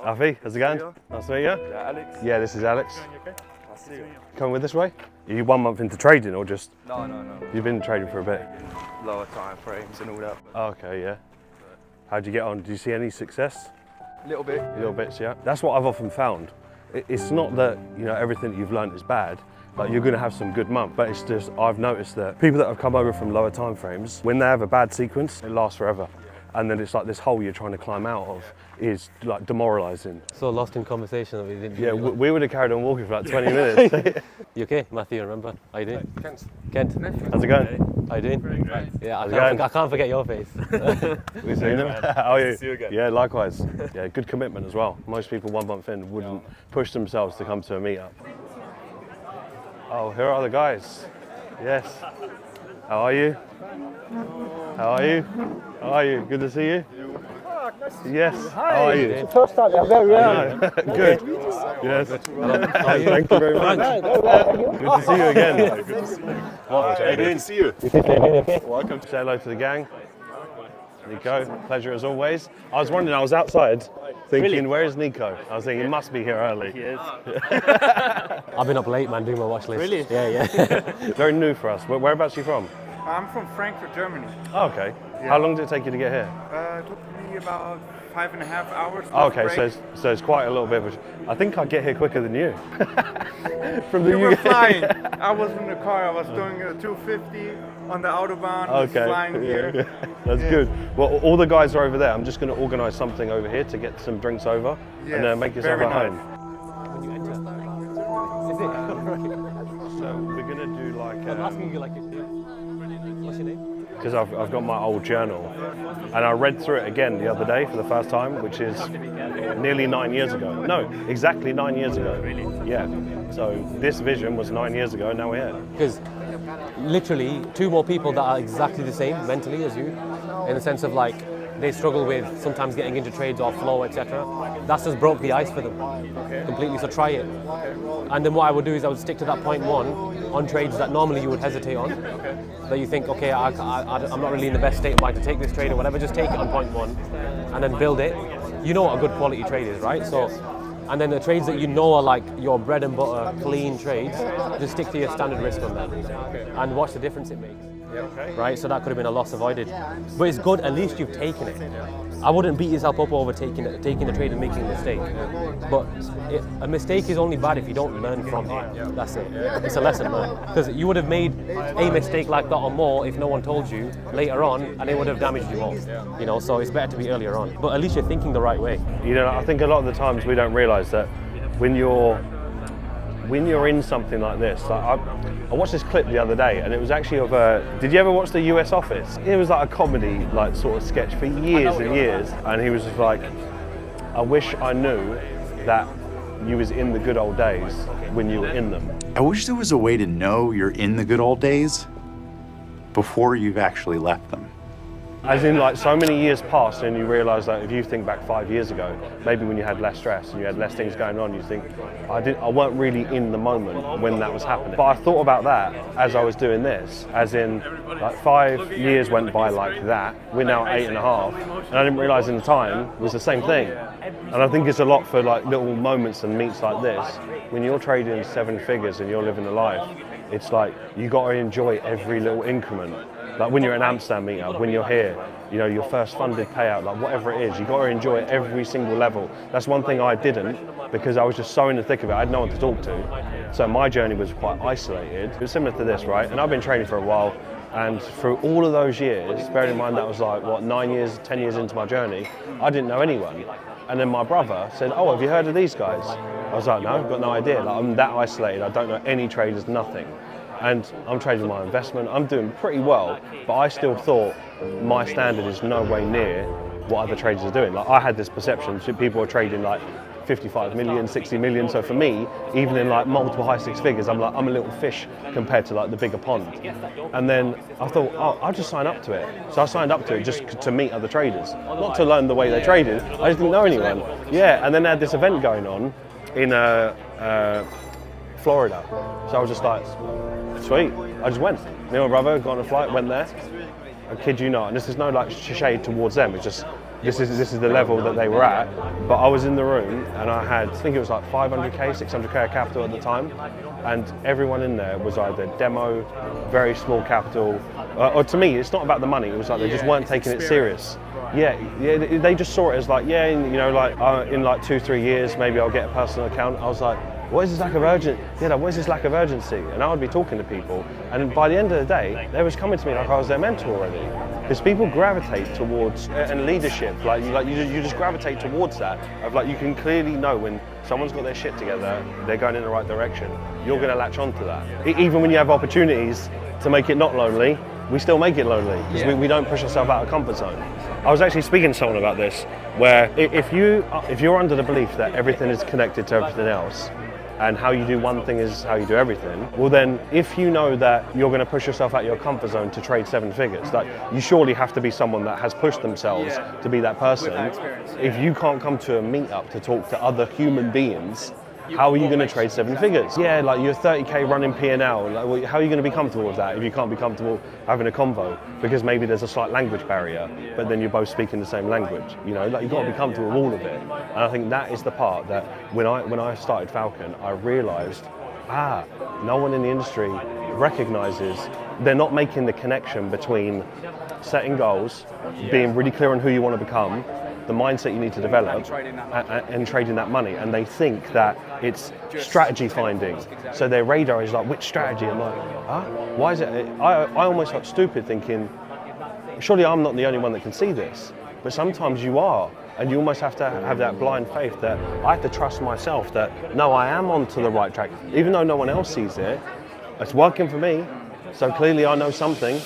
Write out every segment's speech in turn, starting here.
Alfie, how's it going? Nice to meet you. Yeah, Alex. Yeah, this is Alex. I see you. Coming with this way? Are you 1 month into trading or just? No. You've been trading for a bit? Lower time frames and all that. Oh, okay, yeah. How'd you get on? Did you see any success? Little bit. Little bits, yeah. That's what I've often found. It's not that, you know, everything that you've learned is bad. Like, you're going to have some good months, but it's just, I've noticed that people that have come over from lower time frames, when they have a bad sequence, it lasts forever. And then it's like this hole you're trying to climb out of is like demoralising. So lost in conversation that we didn't. Yeah, we would have carried on walking for like 20 minutes. You okay, Matthew? Remember? How you doing? Kent. How's it going? How you doing? Yeah, I can't forget your face. We've seen them. How are you? See you again. Yeah, likewise. Yeah, good commitment as well. Most people 1 month in wouldn't push themselves to come to a meetup. Oh, here are the guys. Yes. How are you? How are you? How are you? Good to see you. Yes. How are you? First time, yeah, very well. Good. Yes. Thank you very much. Good to see you again. Good to see you. Good to see you. Welcome. Say hello to the gang. Nico, pleasure as always. I was wondering, I was outside thinking, where is Nico? I was thinking, he must be here early. He is. I've been up late, man, doing my watch list. Really? Yeah. Very new for us. Whereabouts are you from? I'm from Frankfurt, Germany. Oh, okay. How long did it take you to get here? It took me about 5.5 hours. Oh, okay, so it's quite a little bit of I think I get here quicker than you. From the You were UK. flying. I was in the car. I was doing 250 on the Autobahn. Okay. Flying here. That's good. Well, all the guys are over there. I'm just going to organise something over here to get some drinks over Yes, and make yourself very at nice. home. When you enter. So we're going to do like. I'm asking you like, what's your name? Because I've got my old journal, and I read through it again the other day for the first time, which is nearly 9 years ago. No, exactly 9 years ago. Yeah. So this vision was 9 years ago, and now we're here. Because literally 2 more people that are exactly the same mentally as you, in the sense of like they struggle with sometimes getting into trades or flow, etc. That's just broke the ice for them completely. So try it. And then what I would do is I would stick to that point 1 on trades that normally you would hesitate on. That you think, okay, I'm not really in the best state of mind to take this trade or whatever. Just take it on point 1 and then build it. You know what a good quality trade is, right? So, and then the trades that you know are like your bread and butter, clean trades, just stick to your standard risk on them and watch the difference it makes. Right, so that could have been a loss avoided. But it's good, at least you've taken it. I wouldn't beat yourself up over taking a trade and making a mistake. But a mistake is only bad if you don't learn from it. That's it. It's a lesson learned. Because you would have made a mistake like that or more if no one told you later on, and it would have damaged you more. You know, so it's better to be earlier on. But at least you're thinking the right way. You know, I think a lot of the times we don't realise that when you're in something like this, like I watched this clip the other day, and it was actually of did you ever watch the US Office? It was like a comedy, like sort of sketch for years and years, and he was just like, I wish I knew that you was in the good old days when you were in them. I wish there was a way to know you're in the good old days before you've actually left them. As in, like, so many years passed and you realise that if you think back 5 years ago, maybe when you had less stress and you had less things going on, you think, I weren't really in the moment when that was happening. But I thought about that as I was doing this, as in, like, 5 years went by like that, we're now 8.5, and I didn't realise in the time it was the same thing. And I think it's a lot for like little moments and meets like this. When you're trading 7 figures and you're living a life, it's like, you got to enjoy every little increment. Like when you're at an Amsterdam meetup, when you're here, you know, your first funded payout, like whatever it is, you got to enjoy it every single level. That's one thing I didn't, because I was just so in the thick of it, I had no one to talk to. So my journey was quite isolated. It was similar to this, right? And I've been training for a while, and through all of those years, bearing in mind that was like, what, 9 years, 10 years into my journey, I didn't know anyone. And then my brother said, oh, have you heard of these guys? I was like, no, I've got no idea. Like, I'm that isolated, I don't know any traders, nothing. And I'm trading my investment, I'm doing pretty well, but I still thought my standard is no way near what other traders are doing. Like, I had this perception that people are trading like 55 million, 60 million, so for me, even in like multiple high 6 figures, I'm a little fish compared to like the bigger pond. And then I thought, oh, I'll just sign up to it. So I signed up to it just to meet other traders, not to learn the way they traded, I just didn't know anyone. Yeah, and then they had this event going on in Florida, so I was just like, sweet, I just went. Me and my brother got on a flight, went there. I kid you not, and this is no like shade towards them, it's just this is the level that they were at. But I was in the room and I had, I think it was like 500k, 600k of capital at the time, and everyone in there was either demo, very small capital, or to me, it's not about the money. It was like they just weren't taking it serious. Yeah, they just saw it as like, yeah, you know, like in like 2-3 years, maybe I'll get a personal account. I was like, what is this lack of urgency? Yeah, what is this lack of urgency? And I would be talking to people, and by the end of the day, they was coming to me like I was their mentor already. Because people gravitate towards, and leadership, like you just gravitate towards that. Of like, you can clearly know when someone's got their shit together, they're going in the right direction. You're going to latch onto that. Even when you have opportunities to make it not lonely, we still make it lonely because we don't push ourselves out of comfort zone. I was actually speaking to someone about this, where if you're under the belief that everything is connected to everything else, and how you do one thing is how you do everything, well then, if you know that you're going to push yourself out of your comfort zone to trade 7 figures, like you surely have to be someone that has pushed themselves to be that person. If you can't come to a meetup to talk to other human beings, how are you going to trade 7 figures? Yeah, like you're 30k running P&L. Like, how are you going to be comfortable with that if you can't be comfortable having a convo? Because maybe there's a slight language barrier, but then you're both speaking the same language. You know, like you've got to be comfortable with all of it. And I think that is the part that when I started Falcon, I realised, no one in the industry recognises, they're not making the connection between setting goals, being really clear on who you want to become, the mindset you need to develop, and trading that money. And they think that it's strategy finding. So their radar is like, which strategy? I'm like, why is it? I almost got stupid thinking, surely I'm not the only one that can see this. But sometimes you are. And you almost have to have that blind faith that I have to trust myself that, no, I am onto the right track. Even though no one else sees it, it's working for me. So clearly I know something.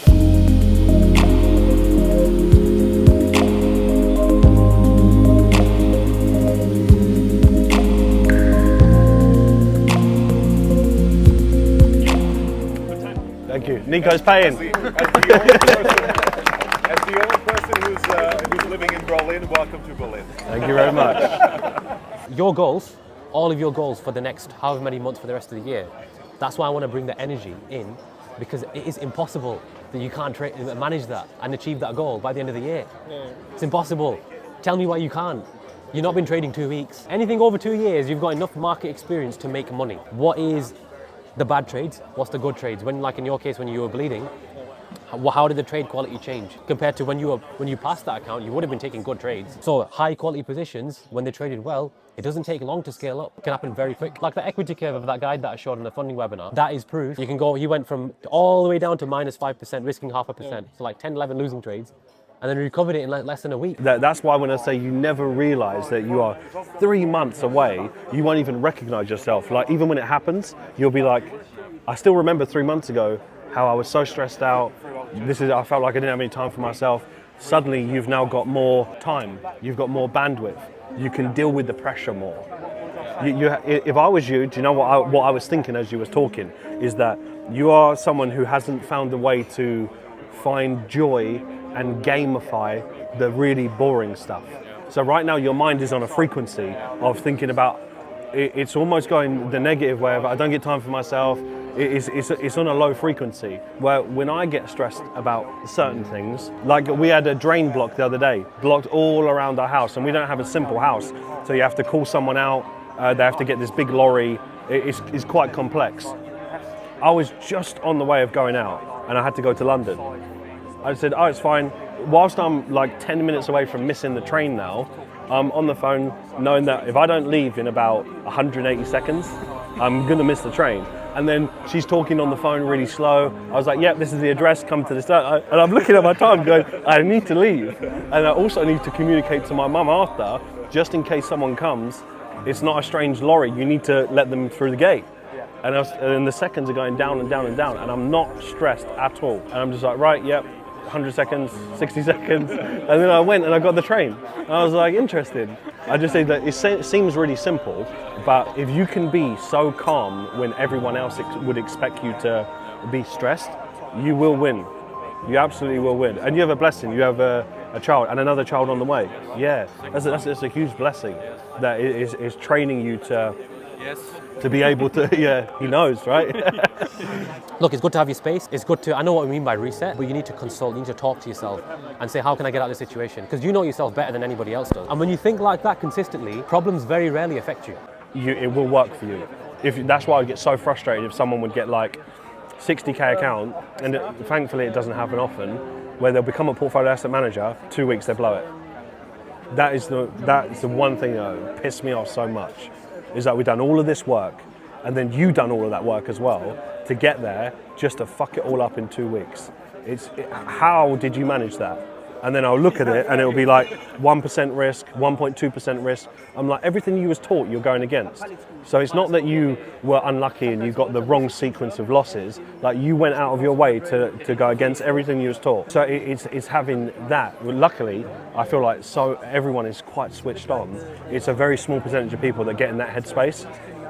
Thank you. Nico's paying. As the only person who's living in Berlin, welcome to Berlin. Thank you very much. Your goals, all of your goals for the next however many months for the rest of the year, that's why I want to bring the energy in, because it is impossible that you can't manage that and achieve that goal by the end of the year. It's impossible. Tell me why you can't. You've not been trading 2 weeks. Anything over 2 years, you've got enough market experience to make money. What is the bad trades? What's the good trades? When, like in your case, when you were bleeding, how did the trade quality change compared to when you passed that account? You would have been taking good trades. So high quality positions, when they traded well, it doesn't take long to scale up. It can happen very quick. Like the equity curve of that guide that I showed in the funding webinar, that is proof. You can go, he went from all the way down to -5%, risking 0.5%. So like 10, 11 losing trades, and then recovered it in like less than a week. That's why when I say you never realize that you are 3 months away, you won't even recognize yourself. Like even when it happens, you'll be like, I still remember 3 months ago how I was so stressed out. I felt like I didn't have any time for myself. Suddenly you've now got more time. You've got more bandwidth. You can deal with the pressure more. If I was you, do you know what I was thinking as you was talking? Is that you are someone who hasn't found a way to find joy and gamify the really boring stuff. So right now your mind is on a frequency of thinking about, it's almost going the negative way of I don't get time for myself. It's on a low frequency, where when I get stressed about certain things, like we had a drain block the other day, blocked all around our house, and we don't have a simple house, so you have to call someone out, they have to get this big lorry, it's quite complex. I was just on the way of going out, and I had to go to London. I said, oh, it's fine. Whilst I'm like 10 minutes away from missing the train now, I'm on the phone knowing that if I don't leave in about 180 seconds, I'm gonna miss the train. And then she's talking on the phone really slow. I was like, yep, this is the address, come to this. And I'm looking at my time going, I need to leave. And I also need to communicate to my mum after, just in case someone comes. It's not a strange lorry, you need to let them through the gate. And the seconds are going down and down and down, and I'm not stressed at all. And I'm just like, right, yep, 100 seconds, 60 seconds. And then I went and I got the train. And I was like, interested. I just say that it seems really simple, but if you can be so calm when everyone else would expect you to be stressed, you will win. You absolutely will win. And you have a blessing. You have a child and another child on the way. Yeah, that's a huge blessing that is training you to Yes. To be able to, yeah, he knows, right? Look, it's good to have your space. It's good to, I know what we mean by reset, but you need to consult, you need to talk to yourself and say, how can I get out of this situation? Because you know yourself better than anybody else does. And when you think like that consistently, problems very rarely affect you. It will work for you. That's why I get so frustrated if someone would get like 60k account, and thankfully it doesn't happen often, where they'll become a portfolio asset manager, 2 weeks they blow it. That is the one thing that pissed me off so much, is that we've done all of this work, and then you done all of that work as well to get there, just to fuck it all up in 2 weeks. How did you manage that? And then I'll look at it and it'll be like 1% risk, 1.2% risk. I'm like, everything you was taught, you're going against. So it's not that you were unlucky and you got the wrong sequence of losses. Like, you went out of your way to go against everything you was taught. So it's having that. Luckily, I feel like everyone is quite switched on. It's a very small percentage of people that get in that headspace.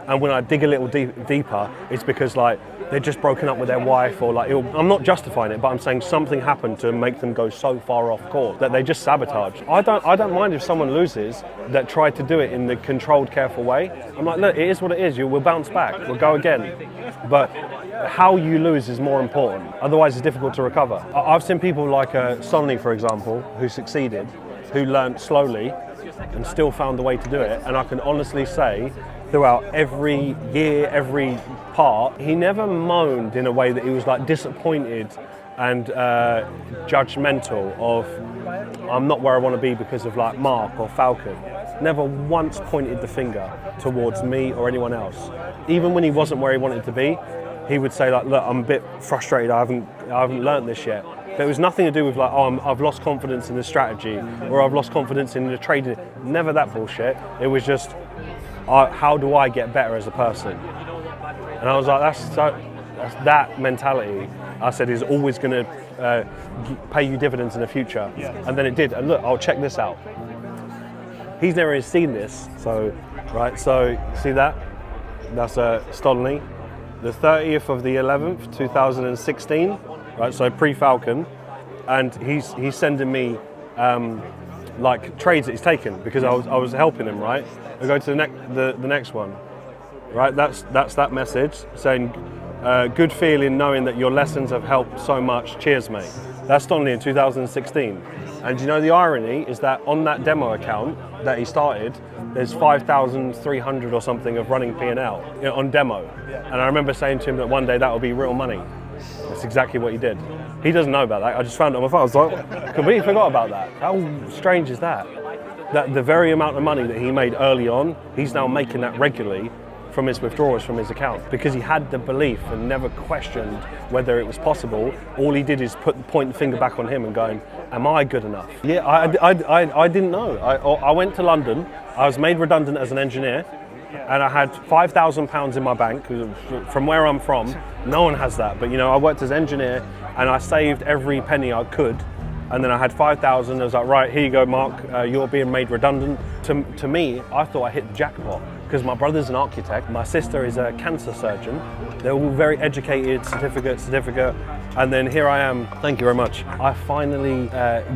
And when I dig a little deeper, it's because like they're just broken up with their wife, or like, I'm not justifying it, but I'm saying something happened to make them go so far off course that they just sabotage. I don't mind if someone loses that tried to do it in the controlled, careful way. I'm like, look, it is what it is. We'll bounce back. We'll go again. But how you lose is more important. Otherwise, it's difficult to recover. I've seen people like Sonny, for example, who succeeded, who learned slowly and still found a way to do it. And I can honestly say, throughout every year, every part, he never moaned in a way that he was like disappointed and judgmental of, I'm not where I want to be because of like Mark or Falcon. Never once pointed the finger towards me or anyone else. Even when he wasn't where he wanted to be, he would say like, look, I'm a bit frustrated, I haven't learned this yet. But it was nothing to do with like, oh, I've lost confidence in the strategy, or I've lost confidence in the trading. Never that bullshit. It was just, how do I get better as a person? And I was like, that's that mentality, I said, is always going to pay you dividends in the future. And then it did. And look, I'll check this out. He's never even seen this. So, right, so see that? That's Stolny. The 30th of the 11th, 2016, right, so pre-Falcon. And he's sending me like trades that he's taken, because I was helping him, right? We go to the next one, right? That's that message saying, good feeling knowing that your lessons have helped so much. Cheers, mate. That's only in 2016. And you know, the irony is that on that demo account that he started, there's 5,300 or something of running P&L on demo. And I remember saying to him that one day that will be real money. That's exactly what he did. He doesn't know about that. I just found it on my phone. I was like, completely forgot about that. How strange is that? That the very amount of money that he made early on, he's now making that regularly from his withdrawals from his account, because he had the belief and never questioned whether it was possible. All he did is point the finger back on him and going, am I good enough? Yeah, I didn't know. I went to London. I was made redundant as an engineer, and I had £5,000 in my bank. From where I'm from, no one has that. But you know, I worked as an engineer and I saved every penny I could. And then I had 5,000. I was like, right, here you go, Mark. You're being made redundant. To me, I thought I hit the jackpot, because my brother's an architect. My sister is a cancer surgeon. They're all very educated, certificate. And then here I am, thank you very much. I finally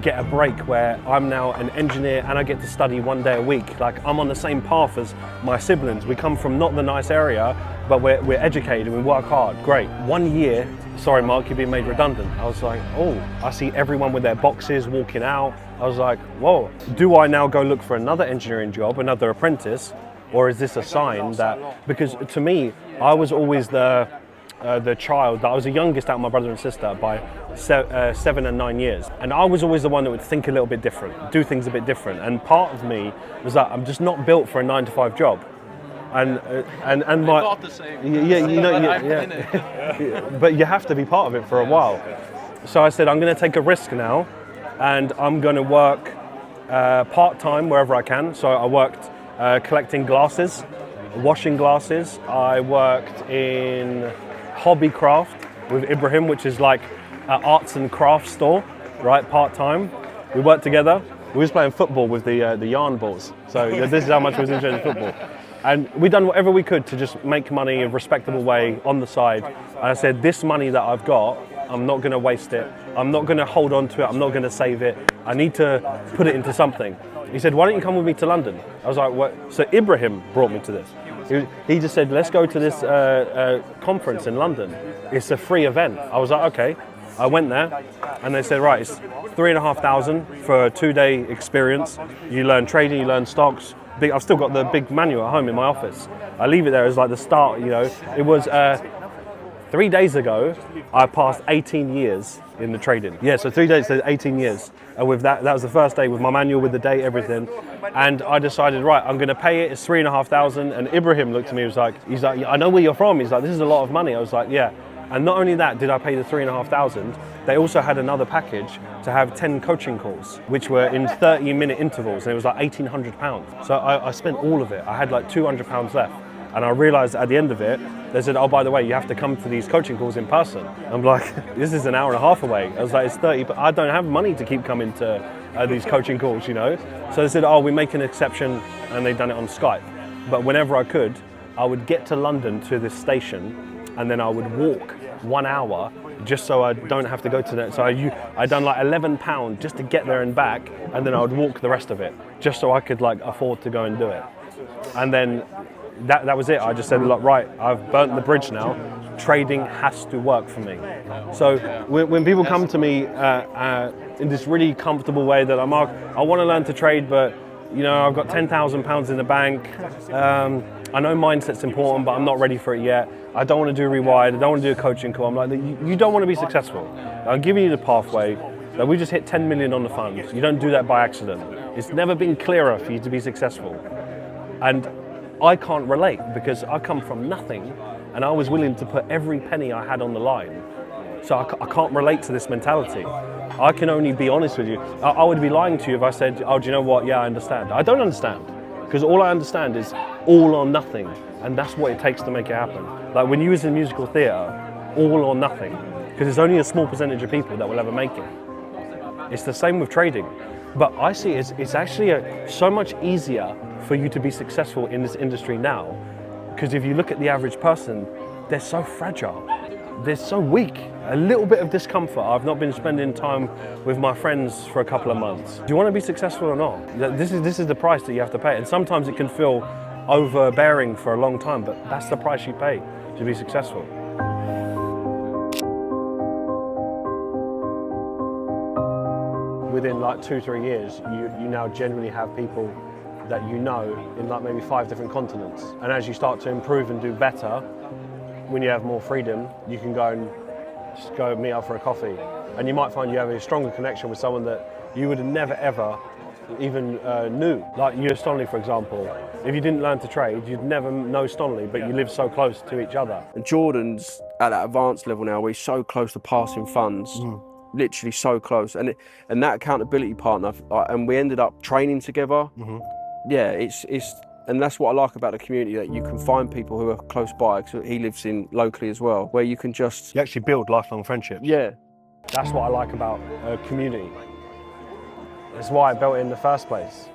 get a break where I'm now an engineer and I get to study 1 day a week. Like, I'm on the same path as my siblings. We come from not the nice area, but we're educated and we work hard. Great. 1 year, sorry Mark, you've been made redundant. I was like, oh, I see everyone with their boxes walking out. I was like, whoa. Do I now go look for another engineering job, another apprentice? Or is this a sign that, because to me, I was always the child, that I was the youngest out of my brother and sister by 7 and 9 years. And I was always the one that would think a little bit different, do things a bit different. And part of me was that I'm just not built for a 9-to-5 job. And my, thought the same. Yeah, you know, yeah. But you have to be part of it for a while. So I said, I'm going to take a risk now, and I'm going to work part-time wherever I can. So I worked collecting glasses, washing glasses. I worked in hobby craft with Ibrahim, which is like an arts and crafts store, right, part-time. We worked together. We was playing football with the yarn balls. So this is how much we was interested in football. And we done whatever we could to just make money in a respectable way on the side. And I said, this money that I've got, I'm not going to waste it. I'm not going to hold on to it. I'm not going to save it. I need to put it into something. He said, why don't you come with me to London? I was like, what? So Ibrahim brought me to this. He just said, let's go to this conference in London. It's a free event. I was like, okay. I went there and they said, right, it's 3,500 for a 2-day experience. You learn trading, you learn stocks. I've still got the big manual at home in my office. I leave it there as like the start, you know. It was 3 days ago, I passed 18 years in the trading. Yeah, so 3 days, so 18 years. And with that was the first day with my manual, with the date, everything. And I decided, right, I'm gonna pay it, it's 3,500. And Ibrahim looked at me, he's like, I know where you're from. He's like, this is a lot of money. I was like, yeah. And not only that did I pay the 3,500, they also had another package to have 10 coaching calls, which were in 30-minute intervals, and it was like £1,800. So I spent all of it. I had like £200 left. And I realized at the end of it, they said, oh, by the way, you have to come to these coaching calls in person. I'm like, this is an hour and a half away. I was like, it's 30, but I don't have money to keep coming to these coaching calls, you know? So they said, oh, we make an exception, and they've done it on Skype. But whenever I could, I would get to London to this station, and then I would walk 1 hour just so I don't have to go to that. So I'd done like £11 just to get there and back, and then I would walk the rest of it just so I could like afford to go and do it. And then that was it. I just said, look, right, I've burnt the bridge now. Trading has to work for me. So when people come to me in this really comfortable way that I want to learn to trade, but you know, I've got £10,000 in the bank. I know mindset's important, but I'm not ready for it yet. I don't want to do rewired. I don't want to do a coaching call. I'm like, you don't want to be successful. I'm giving you the pathway. Like, we just hit 10 million on the fund. You don't do that by accident. It's never been clearer for you to be successful. And I can't relate because I come from nothing and I was willing to put every penny I had on the line. So I can't relate to this mentality. I can only be honest with you. I would be lying to you if I said, oh, do you know what? Yeah, I understand. I don't understand. Because all I understand is all or nothing, and that's what it takes to make it happen. Like when you was in musical theatre, all or nothing, because it's only a small percentage of people that will ever make it. It's the same with trading. But I see it's actually so much easier for you to be successful in this industry now, because if you look at the average person, they're so fragile. They're so weak. A little bit of discomfort. I've not been spending time with my friends for a couple of months. Do you want to be successful or not? This is the price that you have to pay. And sometimes it can feel overbearing for a long time, but that's the price you pay to be successful. Within like 2-3 years, you now generally have people that you know in like maybe 5 different continents. And as you start to improve and do better, when you have more freedom, you can go and just go meet up for a coffee. And you might find you have a stronger connection with someone that you would have never ever even knew. Like you, Stonley, for example. If you didn't learn to trade, you'd never know Stonley, but you live so close to each other. And Jordan's at that advanced level now where he's so close to passing funds. Literally so close. And that accountability partner, and we ended up training together. Yeah, and that's what I like about the community, that you can find people who are close by, because he lives in locally as well, where you can just... You actually build lifelong friendships. Yeah. That's what I like about a community. It's why I built it in the first place.